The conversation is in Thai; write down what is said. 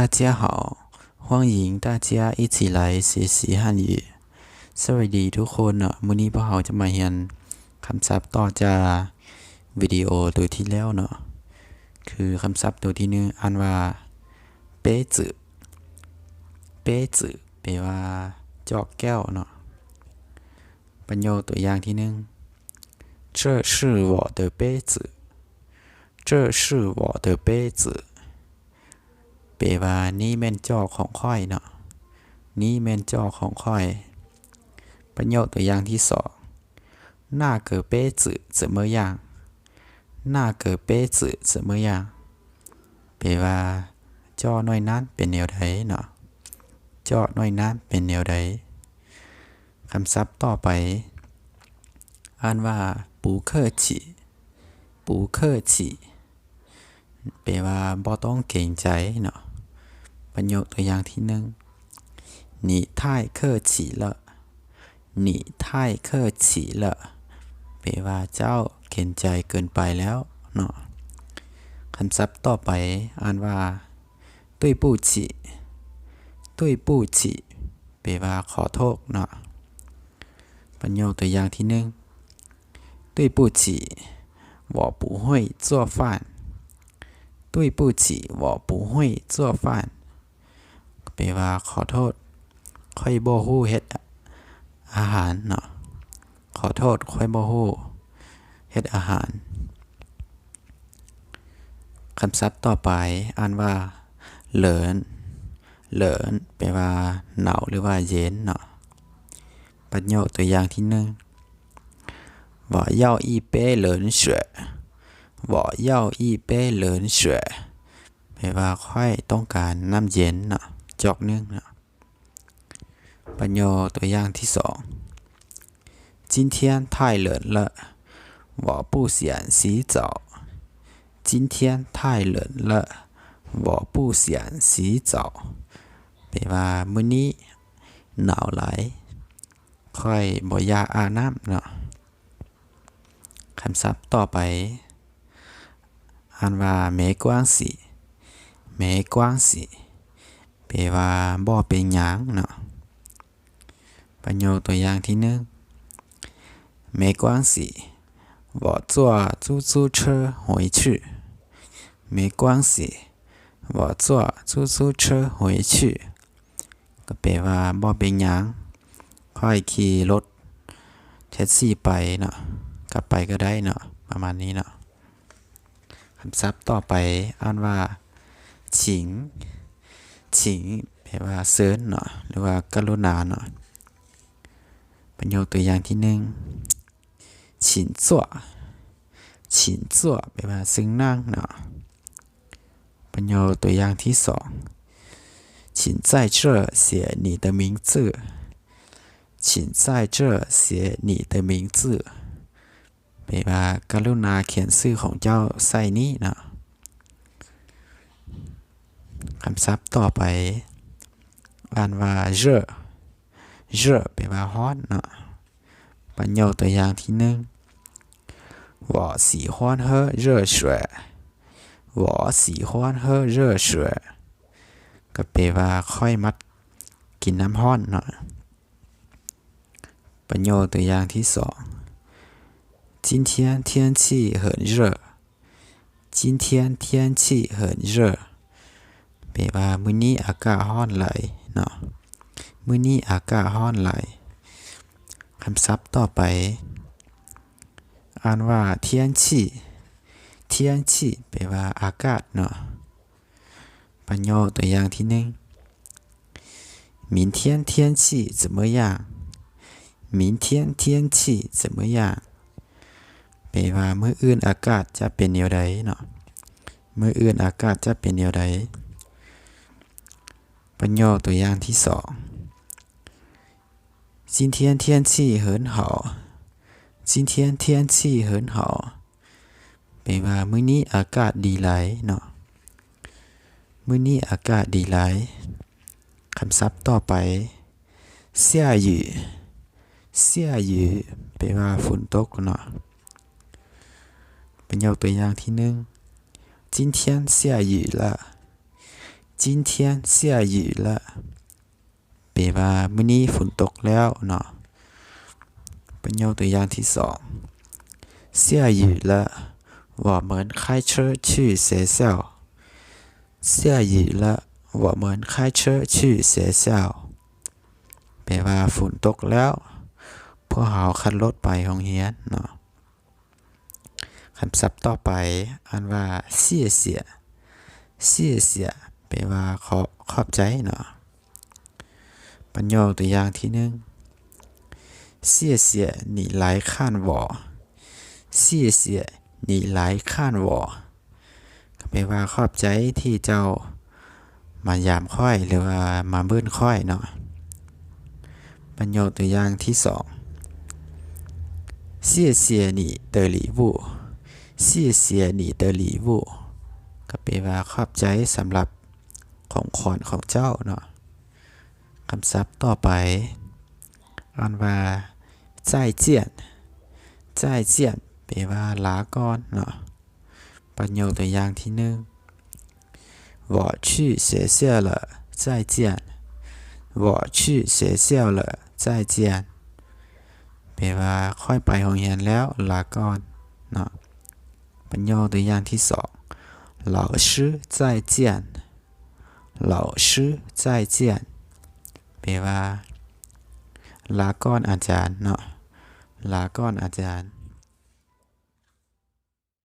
大家好，欢迎大家一起来学习汉语สวัสดีทุกคนเนาะมื้อนี้พวกเราจะมาเรียนคำศัพท์ต่อจากวิดีโอตัวที่แล้วเนาะคือคำศัพท์ตัวที่หนึ่งอ่านว่าเป๊จือเป๊จือแปลว่าจอกแก้วเนาะประโยคตัวอย่างที่หนึ่ง这是我的杯子这是我的杯子แปลว่านี่แม่นจอกของข้อยเนาะนี่แม่นจอกของข้อยประโยคตัวอย่างที่สอง那个杯子怎么样那个杯子怎么样แปลว่าจอน้อยนั้นเป็นแนวใดเนาะจอน้อยนั้นเป็นแนวใดคำศัพท์ต่อไปอ่านว่าปูเคอฉีปูเคอฉีแปลว่าบ่ต้องเกรงใจเนาะประโยคตัวอย่างที่หนึ่ง你太客气了你太客气了แปลว่าเจ้าเกรงใจเกินไปแล้วเนาะคำศัพท์ต่อไปอ่านว่า对不起对不起แปลว่าขอโทษเนาะประโยคตัวอย่างที่หนึ่ง对不起我不会做饭对不起我不会做饭แปลว่าขอโทษค่อยบ่ฮู้เฮ็ดอาหารเนาะขอโทษค่อยบ่ฮู้เฮ็ดอาหารคำศัพท์ต่อไปอ่านว่าเหลินเหลินแปลว่าหนาวหรือว่าเย็นเนาะประโยคตัวอย่างที่หนึ่ง我要一杯冷水我要一杯冷水แปลว่าค่อยต้องการน้ำเย็นเนาะจอกนึงเนาะประโยคตัวอย่างที่สอง今天太冷了我不想洗澡今天太冷了我不想洗澡แปลว่ามื้อนี้หนาวหลายค่อยบ่อยากอาบน้ำเนาะคำศัพท์ต่อไปอ่านว่า没关系没关系แปลว่าบ่เป็นหยังเนาะประโยคตัวอย่างที่หนึ่ง没关系我坐出租车回去没关系我坐出租车回去ก็แปลว่าบ่เป็นหยังค่อยขี่รถแท็กซี่ไปเนาะกลับไปก็ได้เนาะประมาณนี้เนาะคำศัพท์ต่อไปอ่านว่าฉิงฉิงแปลว่าเซิร์นเนาะหรือว่ากรุณาเนาะประโยคตัวอย่างที่หนึ่งฉินจั่วฉินจั่วแปลว่าซึ่งนั่งเนาะประโยคตัวอย่างที่สอง请在这写你的名字请在这写你的名字แปลว่ากรุณาเขียนชื่อของเจ้าใส่นี้เนาะคำศัพท์ต่อไปอ่านว่าเร่อเร่อแปลว่าฮ้อนเนาะประโยคตัวอย่างที่หนึ่ง我喜欢喝热水我喜欢喝热水ก็แปลว่าค่อยมักกินน้ำร้อนเนาะประโยคตัวอย่างที่สอง今天天气很热今天天气很热แปลว่ามื้อนี้อากาศร้อนหลายเนาะมื้อนี้อากาศร้อนหลายคำศัพท์ต่อไปอ่านว่าเทียนชี่เทียนชี่แปลว่าอากาศเนาะประโยคตัวอย่างที่หนึ่ง明天天气怎么样明天天气怎么样แปลว่ามื้ออื่นอากาศจะเป็นแนวใดเนาะมื้ออื่นอากาศจะเป็นแนวใดประโยคตัวอย่างที่สอง今天天气很好今天天气很好แปลว่ามื้อนี้อากาศดีหลายเนาะมื้อนี้อากาศดีหลายคำศัพท์ต่อไป下雨下雨แปลว่าฝนตกเนาะประโยคตัวอย่างที่หนึ่ง今天下雨了今今天下雨了แปลว่ามื้อนี้ฝนตกแล้วเนาะประโยคตัวอย่างที่2下雨了我们开车去学校下雨了我们开车去学校แปลว่าฝนตกแล้วพวกเราขับรถไปโรงเรียนเนาะคำศัพท์ต่อไปอ่านว่า谢谢谢谢แปลว่าขอบใจเนาะประโยคตัวอย่างที่1谢谢你来看我谢谢你来看我ก็แปลว่าขอบใจที่เจ้ามายามค่อยหรือว่ามาเบิ่นค่อยเนาะประโยคตัวอย่างที่2谢谢你的礼物谢谢你的礼物ก็แปลว่าขอบใจสำหรับของขวัญของเจ้าเนาะคำศัพท์ต่อไปอ่านว่า再见再见แปลว่าลาก่อนเนาะประโยคตัวอย่างที่1我去学校了再见我去学校了再见แปลว่าค่อยไปโรงเรียนแล้วลาก่อนเนาะประโยคตัวอย่างที่2老师再见老师再见แปลว่าลาก่อนอาจารย์เนาะลาก่อนอาจารย์